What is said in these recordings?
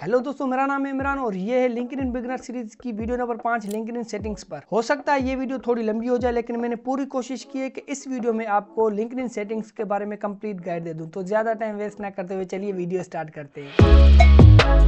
Hello दोस्तों, मेरा नाम है इमरान और ये है लिंक्डइन बिगिनर सीरीज की वीडियो नंबर 5 लिंक्डइन सेटिंग्स पर। हो सकता है ये वीडियो थोड़ी लंबी हो जाए, लेकिन मैंने पूरी कोशिश की है कि इस वीडियो में आपको लिंक्डइन सेटिंग्स के बारे में कंप्लीट गाइड दे दूं। तो ज़्यादा टाइम वेस्ट ना करते हुए चलिए वीडियो स्टार्ट करते हैं।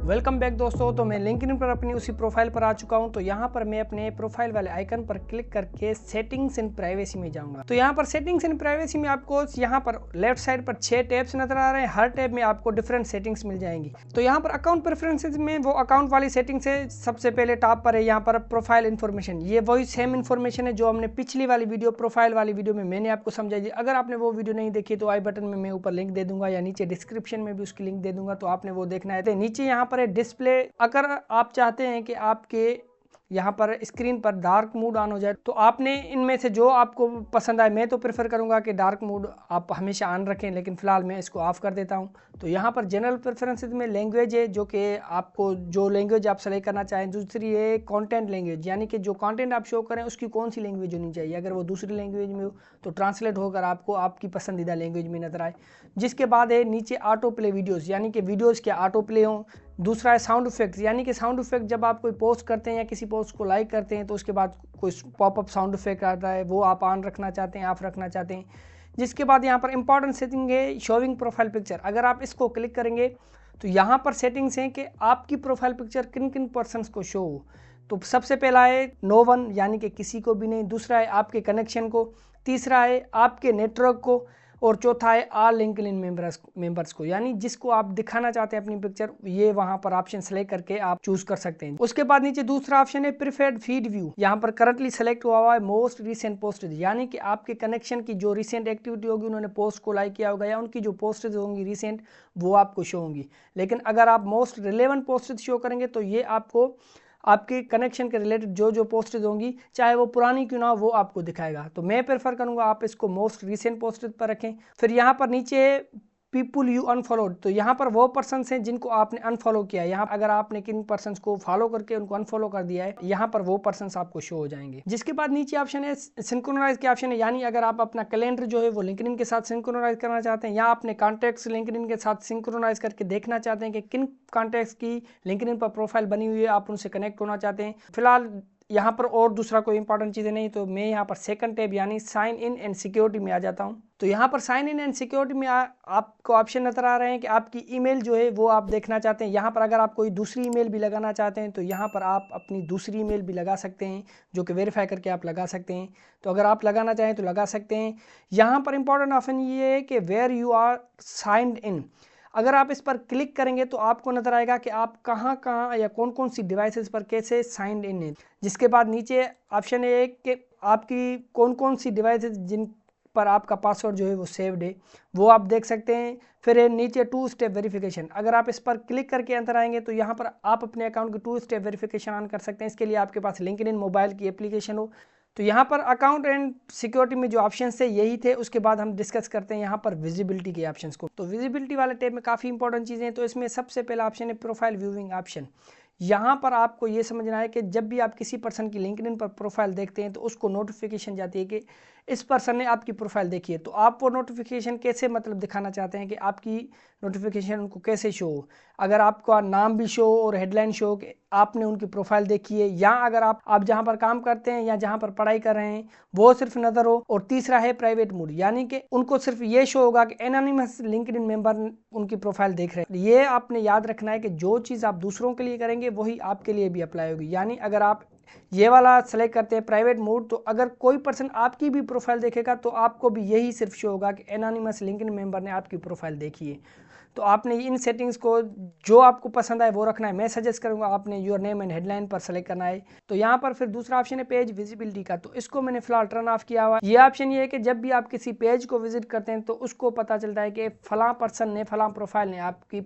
वेलकम बैक दोस्तों। तो मैं लिंक्डइन पर अपनी उसी प्रोफाइल पर आ चुका हूं। तो यहां पर मैं अपने प्रोफाइल वाले आइकन पर क्लिक करके सेटिंग्स एंड प्राइवेसी में जाऊंगा। तो यहां पर सेटिंग्स एंड प्राइवेसी में आपको यहां पर लेफ्ट साइड पर 6 टैब्स नजर आ रहे हैं। हर टैब में आपको डिफरेंट सेटिंग्स मिल जाएंगी। तो यहां पर अकाउंट प्रेफरेंसेज में वो अकाउंट वाली सेटिंग्स है। सबसे पहले टॉप पर है यहाँ पर प्रोफाइल इन्फॉर्मेशन। ये वही सेम इन्फॉर्मेशन है जो हमने पिछली वाली वीडियो प्रोफाइल वाली वीडियो में मैंने आपको समझाई। अगर आपने वो वीडियो नहीं देखी तो आई बटन में मैं ऊपर लिंक दे दूंगा या नीचे डिस्क्रिप्शन में भी उसकी लिंक दे दूंगा, तो आपने वो देखना है। तो नीचे यहाँ पर है डिस्प्ले। अगर आप चाहते हैं कि आपके यहाँ पर स्क्रीन पर डार्क मोड ऑन हो जाए तो आपने इनमें से जो आपको पसंद आए, मैं तो प्रेफर करूँगा कि डार्क मोड आप हमेशा ऑन रखें, लेकिन फिलहाल मैं इसको ऑफ कर देता हूँ। तो यहाँ पर जनरल प्रेफरेंसेस में लैंग्वेज है, जो कि आपको जो लैंग्वेज आप सेलेक्ट करना चाहें। दूसरी है कंटेंट लैंग्वेज, यानी कि जो कंटेंट आप शो करें उसकी कौन सी लैंग्वेज होनी चाहिए। अगर वो दूसरी लैंग्वेज में हो तो ट्रांसलेट होकर आपको आपकी पसंदीदा लैंग्वेज में नजर आए। जिसके बाद है नीचे ऑटो प्ले वीडियोज़, यानी कि वीडियोज़ के ऑटो प्ले हों। दूसरा है साउंड इफेक्ट्स, यानी कि साउंड इफेक्ट जब आप कोई पोस्ट करते हैं या किसी पोस्ट को लाइक करते हैं तो उसके बाद कोई पॉपअप साउंड इफेक्ट आता है, वो आप ऑन रखना चाहते हैं, ऑफ रखना चाहते हैं। जिसके बाद यहाँ पर इंपॉर्टेंट सेटिंग है शोविंग प्रोफाइल पिक्चर। अगर आप इसको क्लिक करेंगे तो यहाँ पर सेटिंग्स हैं कि आपकी प्रोफाइल पिक्चर किन किन पर्सनस को शो हो। तो सबसे पहला है नो वन, यानी कि किसी को भी नहीं। दूसरा है आपके कनेक्शन को। तीसरा है आपके नेटवर्क को। और चौथा है ऑल लिंक्डइन मेंबर्स को, यानी जिसको आप दिखाना चाहते हैं अपनी पिक्चर, ये वहां पर ऑप्शन सेलेक्ट करके आप चूज कर सकते हैं। उसके बाद नीचे दूसरा ऑप्शन है प्रीफर्ड फीड व्यू। यहाँ पर करंटली सेलेक्ट हुआ हुआ है मोस्ट रिसेंट पोस्टेड, यानी कि आपके कनेक्शन की जो रिसेंट एक्टिविटी होगी, उन्होंने पोस्ट को लाइक किया होगा या उनकी जो पोस्टेज होंगी रिसेंट, वो आपको शो होंगी। लेकिन अगर आप मोस्ट रिलेवेंट पोस्टेज शो करेंगे तो ये आपको आपके कनेक्शन के रिलेटेड जो पोस्टेज होंगी, चाहे वो पुरानी क्यों ना हो, वो आपको दिखाएगा। तो मैं प्रेफर करूंगा आप इसको मोस्ट रिसेंट पोस्टेज पर रखें। फिर यहाँ पर नीचे पीपुल यू अनफॉलोड, तो यहाँ पर वो पर्सन्स हैं जिनको आपने अनफॉलो किया है। यहाँ अगर आपने किन पर्सन्स को फॉलो करके उनको अनफॉलो कर दिया है, यहाँ पर वो पर्सन्स आपको शो हो जाएंगे। जिसके बाद नीचे ऑप्शन है सिंक्रोनाइज के ऑप्शन है, यानी अगर आप अपना कैलेंडर जो है वो लिंक्डइन के साथ सिंक्रोनाइज करना चाहते हैं या अपने कॉन्टैक्ट्स लिंक्डइन के साथ सिंक्रोनाइज करके देखना चाहते हैं कि किन कॉन्टैक्ट्स की लिंक्डइन पर प्रोफाइल बनी हुई है, आप उनसे कनेक्ट होना चाहते हैं। फिलहाल यहाँ पर और दूसरा कोई इंपॉर्टेंट चीज़ें नहीं, तो मैं यहाँ पर सेकंड टैब यानी साइन इन एंड सिक्योरिटी में आ जाता हूँ। तो यहाँ पर साइन इन एंड सिक्योरिटी में आपको ऑप्शन नजर आ रहे हैं कि आपकी ईमेल जो है वो आप देखना चाहते हैं। यहाँ पर अगर आप कोई दूसरी ईमेल भी लगाना चाहते हैं तो यहाँ पर आप अपनी दूसरी ईमेल भी लगा सकते हैं, जो कि वेरीफाई करके आप लगा सकते हैं। तो अगर आप लगाना चाहें तो लगा सकते हैं। यहाँ पर इंपॉर्टेंट ऑप्शन ये है कि where you are signed in. अगर आप इस पर क्लिक करेंगे तो आपको नजर आएगा कि आप कहाँ कहाँ या कौन कौन सी डिवाइसेस पर कैसे साइंड इन है। जिसके बाद नीचे ऑप्शन है कि आपकी कौन कौन सी डिवाइसेस जिन पर आपका पासवर्ड जो है वो सेव्ड है, वो आप देख सकते हैं। फिर है नीचे 2 स्टेप वेरिफिकेशन। अगर आप इस पर क्लिक करके अंदर आएंगे तो यहाँ पर आप अपने अकाउंट की 2 स्टेप वेरिफिकेशन ऑन कर सकते हैं। इसके लिए आपके पास लिंक्डइन मोबाइल की एप्लीकेशन हो। तो यहाँ पर अकाउंट एंड सिक्योरिटी में जो ऑप्शंस थे यही थे। उसके बाद हम डिस्कस करते हैं यहाँ पर विजिबिलिटी के ऑप्शंस को। तो विजिबिलिटी वाले टैब में काफ़ी इंपॉर्टेंट चीज़ें हैं। तो इसमें सबसे पहला ऑप्शन है प्रोफाइल व्यूइंग ऑप्शन। यहाँ पर आपको ये समझना है कि जब भी आप किसी पर्सन की लिंक्डइन पर प्रोफाइल देखते हैं तो उसको नोटिफिकेशन जाती है कि इस पर्सन ने आपकी प्रोफाइल देखी है। तो आप वो नोटिफिकेशन कैसे मतलब दिखाना चाहते हैं कि आपकी नोटिफिकेशन उनको कैसे शो हो। अगर आपका नाम भी शो और हेडलाइन शो कि आपने उनकी प्रोफाइल देखी है, या अगर आप जहाँ पर काम करते हैं या जहाँ पर पढ़ाई कर रहे हैं वो सिर्फ नज़र हो। और तीसरा है प्राइवेट मोड, यानी कि उनको सिर्फ ये शो होगा कि एनोनिमस लिंक्डइन मेंबर उनकी प्रोफाइल देख रहे हैं। ये आपने याद रखना है कि जो चीज़ आप दूसरों के लिए करेंगे वही आपके लिए भी अप्लाई होगी। यानी अगर आप ये वाला सेलेक्ट करते हैं प्राइवेट मोड, तो अगर कोई पर्सन आपकी भी प्रोफाइल देखेगा तो आपको भी यही सिर्फ शो होगा कि एनोनिमस लिंक्डइन मेंबर ने आपकी प्रोफाइल देखी है। तो आपने इन सेटिंग्स को जो आपको पसंद आए वो रखना है। मैं सजेस्ट करूंगा आपने योर नेम एंड हेडलाइन पर सेलेक्ट करना है। तो यहाँ पर फिर दूसरा ऑप्शन है पेज विजिबिलिटी का, तो इसको मैंने फिलहाल टर्न ऑफ किया हुआ है। ये ऑप्शन ये है कि जब भी आप किसी पेज को विजिट करते हैं तो उसको पता चलता है कि फलां पर्सन ने फलां प्रोफाइल ने आपकी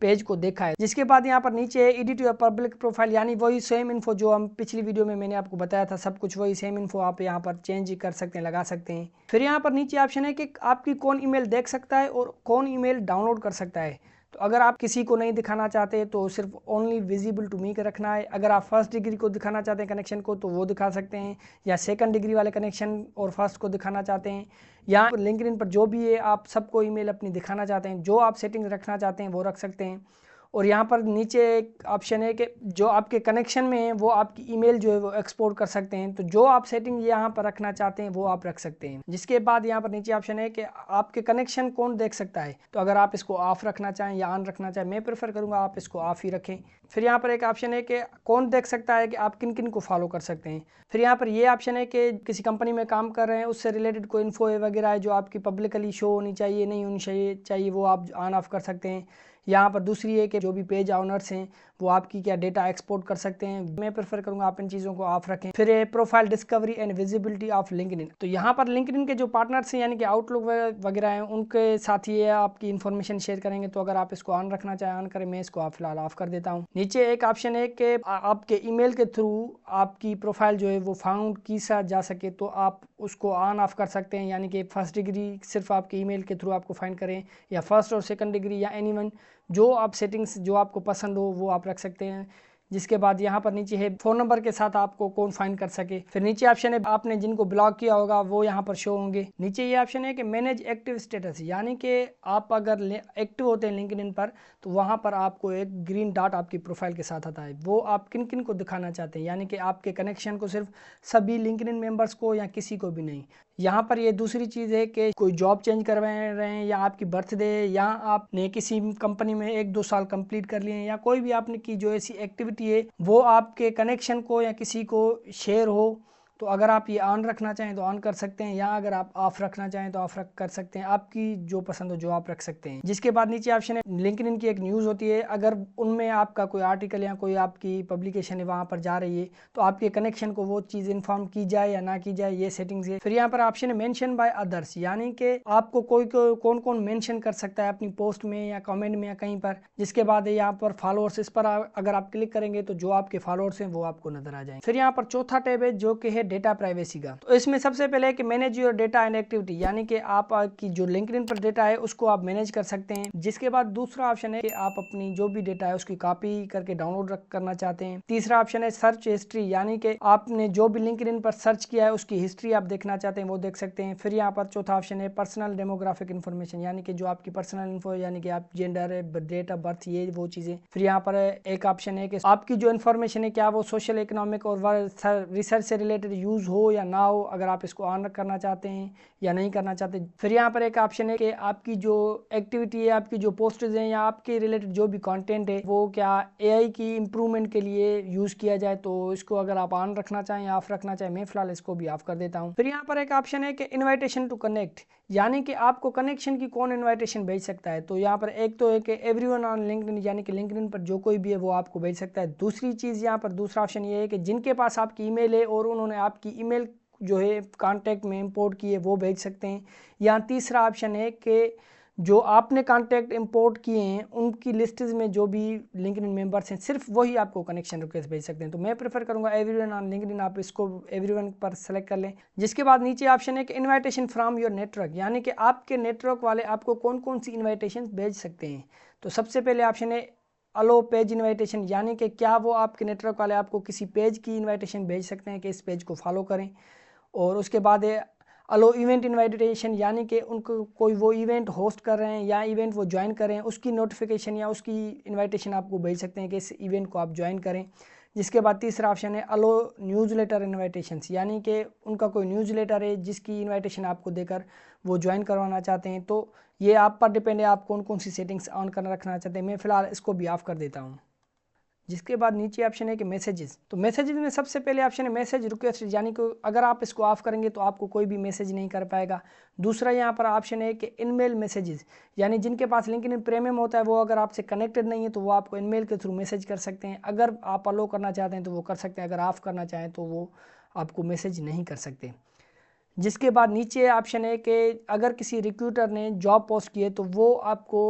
पेज को देखा है। जिसके बाद यहाँ पर नीचे है एडिट योर पब्लिक प्रोफाइल, यानी वही सेम इन्फो जो हम पिछली वीडियो में मैंने आपको बताया था, सब कुछ वही सेम इन्फो आप यहाँ पर चेंज कर सकते हैं, लगा सकते हैं। फिर यहाँ पर नीचे ऑप्शन है कि आपकी कौन ईमेल देख सकता है और कौन ईमेल डाउनलोड कर सकता है। तो अगर आप किसी को नहीं दिखाना चाहते तो सिर्फ ओनली विजिबल टू मी का रखना है। अगर आप फर्स्ट डिग्री को दिखाना चाहते हैं कनेक्शन को तो वो दिखा सकते हैं, या सेकंड डिग्री वाले कनेक्शन और फर्स्ट को दिखाना चाहते हैं, या लिंक्डइन पर जो भी है आप सबको ईमेल अपनी दिखाना चाहते हैं, जो आप सेटिंग रखना चाहते हैं वो रख सकते हैं। और यहाँ पर नीचे एक ऑप्शन है कि जो आपके कनेक्शन में है वो आपकी ईमेल जो है वो एक्सपोर्ट कर सकते हैं। तो जो आप सेटिंग यहाँ पर रखना चाहते हैं वो आप रख सकते हैं। जिसके बाद यहाँ पर नीचे ऑप्शन है कि आपके कनेक्शन कौन देख सकता है। तो अगर आप इसको ऑफ रखना चाहें या ऑन रखना चाहें, मैं प्रेफर करूँगा आप इसको ऑफ ही रखें। फिर यहाँ पर एक ऑप्शन है कि कौन देख सकता है कि आप किन किन को फॉलो कर सकते हैं। फिर यहाँ पर ये ऑप्शन है कि किसी कंपनी में काम कर रहे हैं उससे रिलेटेड कोई इन्फो वगैरह है जो आपकी पब्लिकली शो होनी चाहिए, नहीं होनी चाहिए, वो आप ऑन ऑफ कर सकते हैं। यहाँ पर दूसरी है कि जो भी पेज ऑनर्स हैं वो आपकी क्या डेटा एक्सपोर्ट कर सकते हैं। मैं प्रेफर करूँगा आप इन चीज़ों को ऑफ रखें। फिर है profile discovery and visibility of LinkedIn. तो यहाँ पर लिंक्डइन के जो पार्टनर्स हैं यानी कि आउटलुक वगैरह हैं उनके साथ ये आपकी इन्फॉर्मेशन शेयर करेंगे। तो अगर आप इसको ऑन रखना चाहें ऑन करें, मैं इसको फिलहाल ऑफ कर देता हूँ। नीचे एक ऑप्शन है कि आपके ईमेल के थ्रू आपकी प्रोफाइल जो है वो फाउंड की जा सके, तो आप उसको ऑन ऑफ कर सकते हैं। यानी कि फर्स्ट डिग्री सिर्फ आपके ईमेल के थ्रू आपको फाइंड करें, या फर्स्ट और सेकंड डिग्री, या एनीवन जो आप सेटिंग्स जो आपको पसंद हो वो आप रख सकते हैं। जिसके बाद यहाँ पर नीचे है फ़ोन नंबर के साथ आपको कौन फाइंड कर सके। फिर नीचे ऑप्शन है आपने जिनको ब्लॉक किया होगा वो यहाँ पर शो होंगे। नीचे ये ऑप्शन है कि मैनेज एक्टिव स्टेटस, यानी कि आप अगर एक्टिव होते हैं लिंक्डइन पर तो वहाँ पर आपको एक ग्रीन डॉट आपकी प्रोफाइल के साथ आता है। वो आप किन किन को दिखाना चाहते हैं, यानी कि आपके कनेक्शन को सिर्फ सभी लिंक्डइन मेंबर्स को या किसी को भी नहीं। यहाँ पर ये दूसरी चीज़ है कि कोई जॉब चेंज करवा रहे हैं, या आपकी बर्थडे, या आपने किसी कंपनी में 1-2 साल कंप्लीट कर लिए हैं, या कोई भी आपने की जो ऐसी एक्टिविटी है वो आपके कनेक्शन को या किसी को शेयर हो, तो अगर आप ये ऑन रखना चाहें तो ऑन कर सकते हैं, या अगर आप ऑफ रखना चाहें तो ऑफ कर सकते हैं। आपकी जो पसंद हो जो आप रख सकते हैं। जिसके बाद नीचे ऑप्शन है लिंक्डइन की एक न्यूज़ होती है, अगर उनमें आपका कोई आर्टिकल या कोई आपकी पब्लिकेशन है वहाँ पर जा रही है तो आपके कनेक्शन को वो चीज़ इन्फॉर्म की जाए या ना की जाए, ये सेटिंग्स है। फिर यहाँ पर ऑप्शन है मेंशन बाय अदर्स, यानी कि आपको कोई कौन कौन मेंशन कर सकता है अपनी पोस्ट में या कमेंट में या कहीं पर। जिसके बाद है यहाँ पर फॉलोअर्स, इस पर अगर आप क्लिक करेंगे तो जो आपके फॉलोअर्स हैं वो आपको नजर आ जाएंगे। फिर यहाँ पर चौथा टैब है जो कि है डेटा प्राइवेसी का। तो इसमें सबसे पहले है कि manage your data and activity, यानी कि आप की जो लिंक्डइन पर डेटा है उसको आप मैनेज कर सकते हैं। जिसके बाद दूसरा ऑप्शन है कि आप अपनी जो भी डेटा है उसकी कॉपी करके डाउनलोड करना चाहते हैं। तीसरा ऑप्शन है सर्च हिस्ट्री, यानी कि आपने जो भी लिंक्डइन पर सर्च किया है उसकी हिस्ट्री आप देखना चाहते हैं वो देख सकते हैं। फिर यहाँ पर चौथा ऑप्शन है पर्सनल डेमोग्राफिक इन्फॉर्मेशन, यानी कि जो आपकी पर्सनल इन्फो, यानी कि आप जेंडर है, डेट ऑफ बर्थ, ये वो चीजें। फिर यहाँ पर एक ऑप्शन है कि आपकी जो इन्फॉर्मेशन है क्या वो सोशल, इकोनॉमिक और रिसर्च से रिलेटेड यूज हो या ना हो, अगर आप इसको ऑन करना चाहते हैं या नहीं करना चाहते। फिर यहाँ पर एक ऑप्शन है कि आपकी जो एक्टिविटी है, आपकी जो पोस्ट्स हैं या आपके रिलेटेड जो भी कंटेंट है वो क्या एआई की इंप्रूवमेंट के लिए यूज किया जाए, तो इसको अगर आप ऑन रखना चाहें या ऑफ रखना चाहें, मैं फिलहाल इसको भी ऑफ कर देता हूँ। फिर यहाँ पर एक ऑप्शन है कि इन्विटेशन टू कनेक्ट, यानी कि आपको कनेक्शन की कौन इन्विटेशन भेज सकता है। तो यहाँ पर एक तो है कि एवरीवन ऑन लिंक्डइन, यानी कि लिंक्डइन पर जो कोई भी है वो आपको भेज सकता है। दूसरी चीज़ यहाँ पर दूसरा ऑप्शन ये है कि जिनके पास आपकी ईमेल है और उन्होंने आपकी ईमेल जो है कांटेक्ट में इंपोर्ट किए वो भेज सकते हैं। या तीसरा ऑप्शन है कि जो आपने कांटेक्ट इंपोर्ट किए हैं उनकी लिस्ट में जो भी लिंक्डइन मेंबर्स हैं सिर्फ वही आपको कनेक्शन रिक्वेस्ट भेज सकते हैं। तो मैं प्रेफर करूंगा एवरीवन ऑन लिंक्डइन, आप इसको एवरीवन पर सेलेक्ट कर लें। जिसके बाद नीचे ऑप्शन है कि इन्विटेशन फ्रॉम योर नेटवर्क, यानी कि आपके नेटवर्क वाले आपको कौन कौन सी इन्विटेशन भेज सकते हैं। तो सबसे पहले ऑप्शन है अलो पेज इन्विटेशन, यानी कि क्या वो आपके नेटवर्क वाले आपको किसी पेज की इन्विटेशन भेज सकते हैं कि इस पेज को फॉलो करें। और उसके बाद है अलो इवेंट इन्विटेशन, यानी कि उनको कोई वो इवेंट होस्ट कर रहे हैं या इवेंट वो ज्वाइन कर रहे हैं उसकी नोटिफिकेशन या उसकी इन्विटेशन आपको भेज सकते हैं कि इस इवेंट को आप ज्वाइन करें। जिसके बाद तीसरा ऑप्शन है अलो न्यूज़लेटर इन्विटेशंस, यानी कि उनका कोई न्यूज़लेटर है जिसकी इन्विटेशन आपको देकर वो ज्वाइन करवाना चाहते हैं। तो ये आप पर डिपेंड है आप कौन कौन सी सेटिंग्स ऑन करना रखना चाहते हैं। मैं फिलहाल इसको भी ऑफ कर देता हूँ। जिसके बाद नीचे ऑप्शन है कि मैसेजेस, तो मैसेजेस में सबसे पहले ऑप्शन है मैसेज रिक्वेस्ट, यानी कि अगर आप इसको ऑफ करेंगे तो आपको कोई भी मैसेज नहीं कर पाएगा। दूसरा यहाँ पर ऑप्शन है कि इनमेल मैसेजेस, यानी जिनके पास लिंक्डइन प्रीमियम होता है वो अगर आपसे कनेक्टेड नहीं है तो वो आपको इनमेल के थ्रू मैसेज कर सकते हैं। अगर आप अलो करना चाहते हैं तो वो कर सकते हैं, अगर ऑफ करना चाहें तो वो आपको मैसेज नहीं कर सकते। जिसके बाद नीचे ऑप्शन है कि अगर किसी रिक्रूटर ने जॉब पोस्ट की है तो वो आपको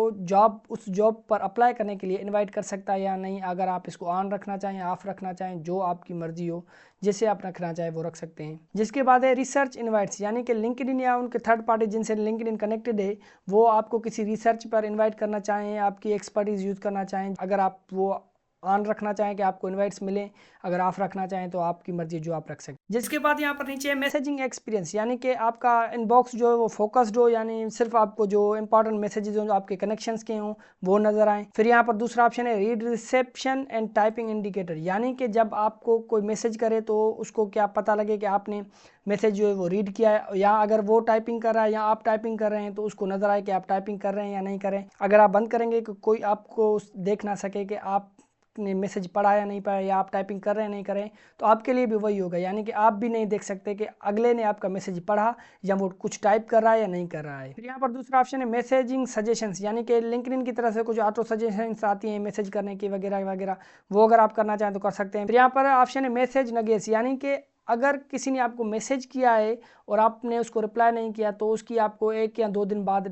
उस जॉब पर अप्लाई करने के लिए इनवाइट कर सकता है या नहीं। अगर आप इसको ऑन रखना चाहें, ऑफ रखना चाहें, जो आपकी मर्जी हो, जैसे आप रखना चाहें वो रख सकते हैं। जिसके बाद है रिसर्च इनवाइट्स, यानी कि लिंक्डइन या उनके थर्ड पार्टी जिनसे लिंक्डइन कनेक्टेड है वो आपको किसी रिसर्च पर इन्वाइट करना चाहें, आपकी एक्सपर्टीज़ यूज़ करना चाहें। अगर आप वो ऑन रखना चाहें कि आपको इनवाइट्स मिलें, अगर ऑफ रखना चाहें तो आपकी मर्जी, जो आप रख सकते हैं। जिसके बाद यहाँ पर नीचे है मैसेजिंग एक्सपीरियंस, यानी कि आपका इनबॉक्स जो है वो फोकस्ड हो, यानी सिर्फ आपको जो इंपॉर्टेंट मैसेजेस हों, जो आपके कनेक्शंस के हों, वो नजर आए। फिर यहाँ पर दूसरा ऑप्शन है read reception and typing indicator, यानी कि जब आपको कोई मैसेज करे तो उसको क्या पता लगे कि आपने मैसेज जो है वो रीड किया है, या अगर वो टाइपिंग कर रहा है या आप टाइपिंग कर रहे हैं तो उसको नजर आए कि आप टाइपिंग कर रहे हैं या नहीं कर रहे हैं। अगर आप बंद करेंगे कि कोई आपको देख ना सके कि आप ने मैसेज पढ़ा या नहीं पढ़ा, या आप टाइपिंग कर रहे हैं नहीं कर रहे हैं, तो आपके लिए भी वही होगा, यानी कि आप भी नहीं देख सकते कि अगले ने आपका मैसेज पढ़ा या वो कुछ टाइप कर रहा है या नहीं कर रहा है। फिर यहाँ पर दूसरा ऑप्शन है मैसेजिंग सजेशंस, यानी कि लिंक्डइन की तरफ से कुछ ऑटो सजेशंस आती हैं मैसेज करने की वगैरह वगैरह, वो अगर आप करना चाहें तो कर सकते हैं। फिर यहाँ पर ऑप्शन है मैसेज नगेट्स, यानी कि अगर किसी ने आपको मैसेज किया है और आपने उसको रिप्लाई नहीं किया तो उसकी आपको 1 या 2 दिन बाद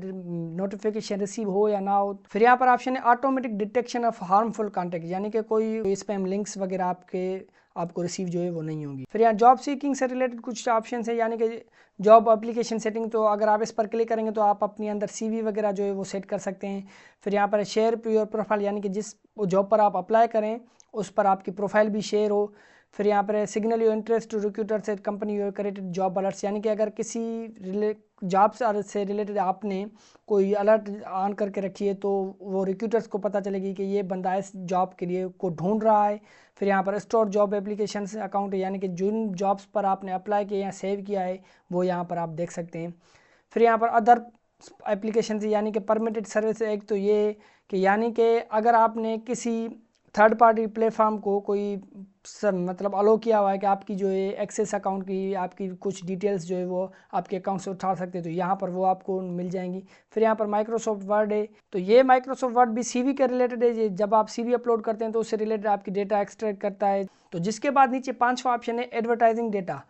नोटिफिकेशन रिसीव हो या ना हो। फिर यहाँ पर ऑप्शन है automatic detection of harmful contact, यानी कि कोई स्पैम लिंक्स वगैरह आपको रिसीव जो है वो नहीं होगी। फिर यहाँ जॉब सीकिंग से रिलेटेड कुछ ऑप्शन है, यानी कि जॉब एप्लीकेशन सेटिंग, तो अगर आप इस पर क्लिक करेंगे तो आप अपनी अंदर CV वगैरह जो है वो सेट कर सकते हैं। फिर यहाँ पर शेयर योर प्रोफाइल, यानी कि जिस जॉब पर आप अप्लाई करें उस पर आपकी प्रोफाइल भी शेयर हो। फिर यहाँ पर signal your interest to recruiter से company your created job alerts, यानी कि अगर किसी जॉब से रिलेटेड आपने कोई अलर्ट ऑन करके रखी है तो वो रिक्रूटर्स को पता चलेगी कि ये बंदा इस जॉब के लिए को ढूंढ रहा है। फिर यहाँ पर स्टोर जॉब एप्लीकेशन अकाउंट, यानी कि जिन जॉब्स पर आपने अप्लाई किया या सेव किया है वो यहाँ पर आप देख सकते हैं। फिर यहाँ पर अदर एप्लीकेशन, यानी कि परमिटेड सर्विस, एक तो ये कि यानी कि अगर आपने किसी थर्ड पार्टी प्लेटफॉर्म को कोई मतलब अलो किया हुआ है कि आपकी जो है एक्सेस अकाउंट की आपकी कुछ डिटेल्स जो है वो आपके अकाउंट से उठा सकते हैं, तो यहाँ पर वो आपको मिल जाएंगी। फिर यहाँ पर माइक्रोसॉफ्ट वर्ड है, तो ये माइक्रोसॉफ्ट वर्ड भी CV के रिलेटेड है, जब आप CV अपलोड करते हैं तो उससे रिलेटेड आपकी डेटा एक्सट्रैक्ट करता है। तो जिसके बाद नीचे 5वां ऑप्शन है एडवर्टाइजिंग डेटा,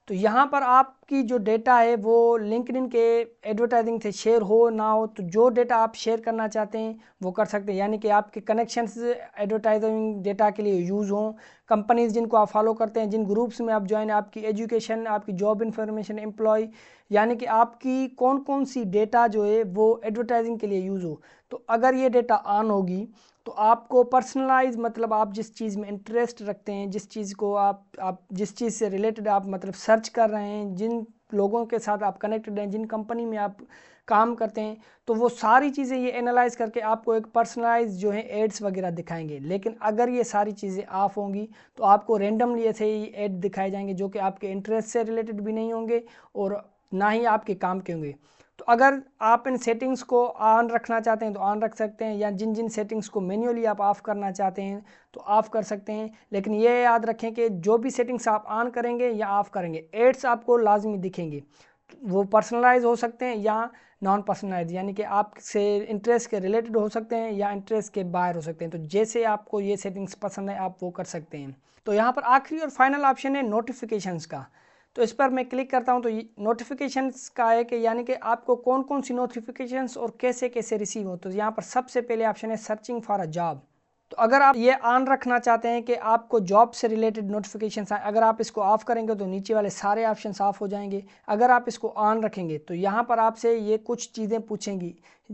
तो यहाँ पर आपकी जो डेटा है वो लिंक्डइन के एडवर्टाइजिंग से शेयर हो ना हो, तो जो डेटा आप शेयर करना चाहते हैं वो कर सकते हैं, यानी कि आपके कनेक्शंस एडवर्टाइजिंग डेटा के लिए यूज़ हों। कंपनीज जिनको आप फॉलो करते हैं, जिन ग्रुप्स में आप ज्वाइन, आपकी एजुकेशन, आपकी जॉब इन्फॉर्मेशन, एम्प्लॉय, यानी कि आपकी कौन कौन सी डेटा जो है वो एडवर्टाइजिंग के लिए यूज़ हो। तो अगर ये डेटा ऑन होगी तो आपको पर्सनलाइज, मतलब आप जिस चीज़ में इंटरेस्ट रखते हैं, जिस चीज़ को आप जिस चीज़ से रिलेटेड आप मतलब सर्च कर रहे हैं, जिन लोगों के साथ आप कनेक्टेड हैं, जिन कंपनी में आप काम करते हैं, तो वो सारी चीज़ें ये एनालाइज करके आपको एक पर्सनलाइज जो है एड्स वगैरह दिखाएंगे। लेकिन अगर ये सारी चीज़ें ऑफ होंगी तो आपको रेंडमली ऐसे ही एड दिखाए जाएंगे जो कि आपके इंटरेस्ट से रिलेटेड भी नहीं होंगे और ना ही आपके काम के होंगे। तो अगर आप इन सेटिंग्स को ऑन रखना चाहते हैं तो ऑन रख सकते हैं, या जिन जिन सेटिंग्स को मैन्युअली आप ऑफ़ करना चाहते हैं तो ऑफ़ कर सकते हैं। लेकिन ये याद रखें कि जो भी सेटिंग्स आप ऑन करेंगे या ऑफ़ करेंगे, एड्स आपको लाजमी दिखेंगे। वो पर्सनलाइज हो सकते हैं या नॉन पर्सनलाइज, यानी कि आपसे इंटरेस्ट के रिलेटेड हो सकते हैं या इंटरेस्ट के बाहर हो सकते हैं। तो जैसे आपको ये सेटिंग्स पसंद है आप वो कर सकते हैं। तो यहाँ पर आखिरी और फाइनल ऑप्शन है नोटिफिकेशंस का, तो इस पर मैं क्लिक करता हूं तो नोटिफिकेशंस का है कि यानी कि आपको कौन कौन सी नोटिफिकेशंस और कैसे कैसे रिसीव हो। तो यहाँ पर सबसे पहले ऑप्शन है सर्चिंग फॉर अ जॉब, तो अगर आप ये ऑन रखना चाहते हैं कि आपको जॉब से रिलेटेड नोटिफिकेशंस आए, अगर आप इसको ऑफ करेंगे तो नीचे वाले सारे ऑप्शंस ऑफ हो जाएंगे। अगर आप इसको ऑन रखेंगे तो यहाँ पर आपसे ये कुछ चीज़ें पूछेंगी।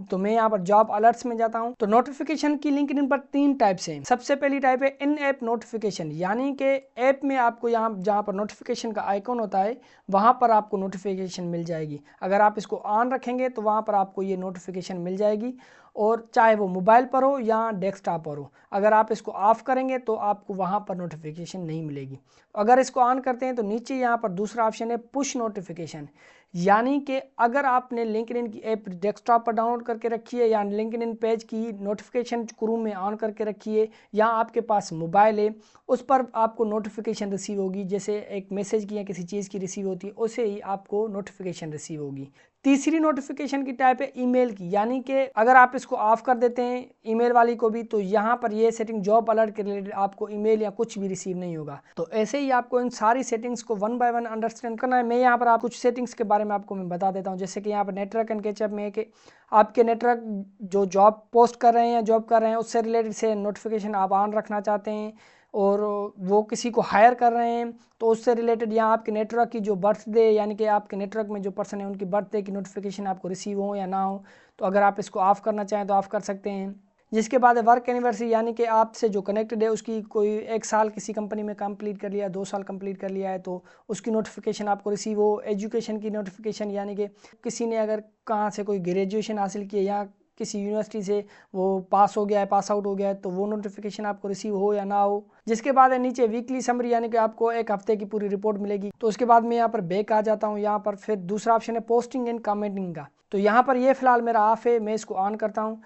तो मैं यहाँ पर जॉब अलर्ट्स में जाता हूँ। तो नोटिफिकेशन की लिंक्डइन पर 3 टाइप्स हैं। सबसे पहली टाइप है इन ऐप नोटिफिकेशन, यानी कि ऐप में आपको यहाँ जहाँ पर नोटिफिकेशन का आइकॉन होता है वहाँ पर आपको नोटिफिकेशन मिल जाएगी। अगर आप इसको ऑन रखेंगे तो वहाँ पर आपको ये नोटिफिकेशन मिल जाएगी, और चाहे वो मोबाइल पर हो या डेस्कटॉप पर हो। अगर आप इसको ऑफ करेंगे तो आपको वहाँ पर नोटिफिकेशन नहीं मिलेगी। अगर इसको ऑन करते हैं तो नीचे यहाँ पर दूसरा ऑप्शन है पुश नोटिफिकेशन, यानी कि अगर आपने लिंक्डइन की ऐप डेस्कटॉप पर डाउनलोड करके रखी है या लिंक्डइन पेज की नोटिफिकेशन क्रू में ऑन करके रखी है या आपके पास मोबाइल है, उस पर आपको नोटिफिकेशन रिसीव होगी। जैसे एक मैसेज की या किसी चीज़ की रिसीव होती है, उसे ही आपको नोटिफिकेशन रिसीव होगी। तीसरी नोटिफिकेशन की टाइप है ईमेल की, यानी कि अगर आप इसको ऑफ कर देते हैं ईमेल वाली को भी, तो यहाँ पर ये सेटिंग जॉब अलर्ट के रिलेटेड आपको ईमेल या कुछ भी रिसीव नहीं होगा। तो ऐसे ही आपको इन सारी सेटिंग्स को वन बाय वन अंडरस्टैंड करना है। मैं यहाँ पर आप कुछ सेटिंग्स के बारे में आपको मैं बता देता हूँ। जैसे कि यहाँ पर नेटवर्क एंड कैचअप में कि आपके नेटवर्क जो जॉब पोस्ट कर रहे हैं या जॉब कर रहे हैं उससे रिलेटेड से नोटिफिकेशन आप ऑन रखना चाहते हैं, और वो किसी को हायर कर रहे हैं तो उससे रिलेटेड यहाँ आपके नेटवर्क की जो बर्थडे, यानी कि आपके नेटवर्क में जो पर्सन है उनकी बर्थडे की नोटिफिकेशन आपको रिसीव हो या ना हो, तो अगर आप इसको ऑफ़ करना चाहें तो ऑफ़ कर सकते हैं। जिसके बाद है वर्क एनिवर्सरी, यानी कि आपसे जो कनेक्टेड है उसकी कोई 1 साल किसी कंपनी में कंप्लीट कर लिया, 2 साल कंप्लीट कर लिया है तो उसकी नोटिफिकेशन आपको रिसीव हो। एजुकेशन की नोटिफिकेशन, यानी कि किसी ने अगर कहाँ से कोई ग्रेजुएशन हासिल की है या किसी यूनिवर्सिटी से वो पास हो गया है, पास आउट हो गया है, तो वो नोटिफिकेशन आपको रिसीव हो या ना हो। जिसके बाद है नीचे वीकली समरी, यानी कि आपको एक हफ्ते की पूरी रिपोर्ट मिलेगी। तो उसके बाद मैं यहाँ पर बैक आ जाता हूँ। यहाँ पर फिर दूसरा ऑप्शन है पोस्टिंग एंड कमेंटिंग का, तो यहाँ पर ये फिलहाल मेरा ऑफ है, मैं इसको ऑन करता हूँ।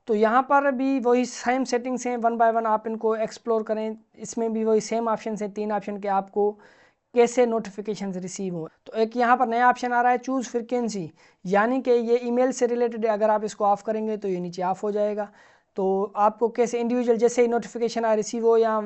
तो यहाँ पर भी वही सेम सेटिंग्स हैं, वन बाय वन आप इनको एक्सप्लोर करें। इसमें भी वही सेम ऑप्शन है, 3 ऑप्शन के आपको कैसे नोटिफिकेशन रिसीव हो। तो एक यहाँ पर नया ऑप्शन आ रहा है चूज़ फ्रीक्वेंसी, यानी कि ये ईमेल से रिलेटेड है, अगर आप इसको ऑफ करेंगे तो ये नीचे ऑफ हो जाएगा। तो आपको कैसे इंडिविजुअल जैसे ही नोटिफिकेशन आए रिसीव हो, या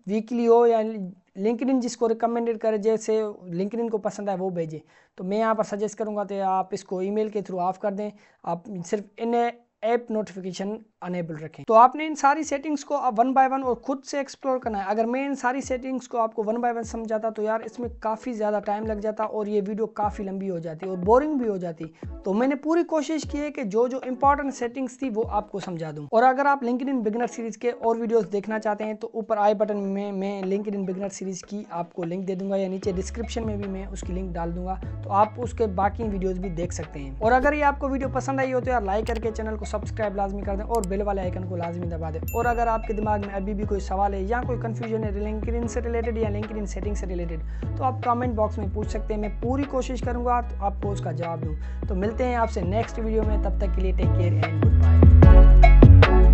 वीकली हो, या लिंक्डइन जिसको रिकमेंडेड करे, जैसे लिंक्डइन को पसंद आए वो भेजे। तो मैं यहाँ पर सजेस्ट करूँगा तो आप इसको ईमेल के थ्रू ऑफ कर दें, आप सिर्फ इन ऐप नोटिफिकेशन अनेबल रखें। तो आपने इन सारी सेटिंग्स को अब वन बाय वन और खुद से एक्सप्लोर करना है। अगर मैं इन सारी सेटिंग्स को आपको वन बाय वन समझाता तो यार इसमें काफ़ी ज़्यादा टाइम लग जाता और ये वीडियो काफ़ी लंबी हो जाती और बोरिंग भी हो जाती। तो मैंने पूरी कोशिश की है कि जो जो इंपॉर्टेंट सेटिंग्स थी वो आपको समझा दूँ। और अगर आप लिंक्डइन बिगिनर सीरीज़ के और वीडियोज़ देखना चाहते हैं तो ऊपर आई बटन में मैं लिंक्डइन बिगिनर सीरीज़ की आपको लिंक दे दूँगा, या नीचे डिस्क्रिप्शन में भी मैं उसकी लिंक डाल दूँगा, तो आप उसके बाकी वीडियोज़ भी देख सकते हैं। और अगर ये आपको वीडियो पसंद आई हो तो यार लाइक करके चैनल को सब्सक्राइब लाजमी कर दें और बेल वाले आइकन को लाजमी दबा दें। और अगर आपके दिमाग में अभी भी कोई सवाल है या कोई कंफ्यूजन है लिंक्डइन से रिलेटेड या लिंक्डइन सेटिंग से रिलेटेड, तो आप कमेंट बॉक्स में पूछ सकते हैं, मैं पूरी कोशिश करूंगा तो आपको उसका जवाब दूं। तो मिलते हैं आपसे नेक्स्ट वीडियो में, तब तक के लिए take care and good bye.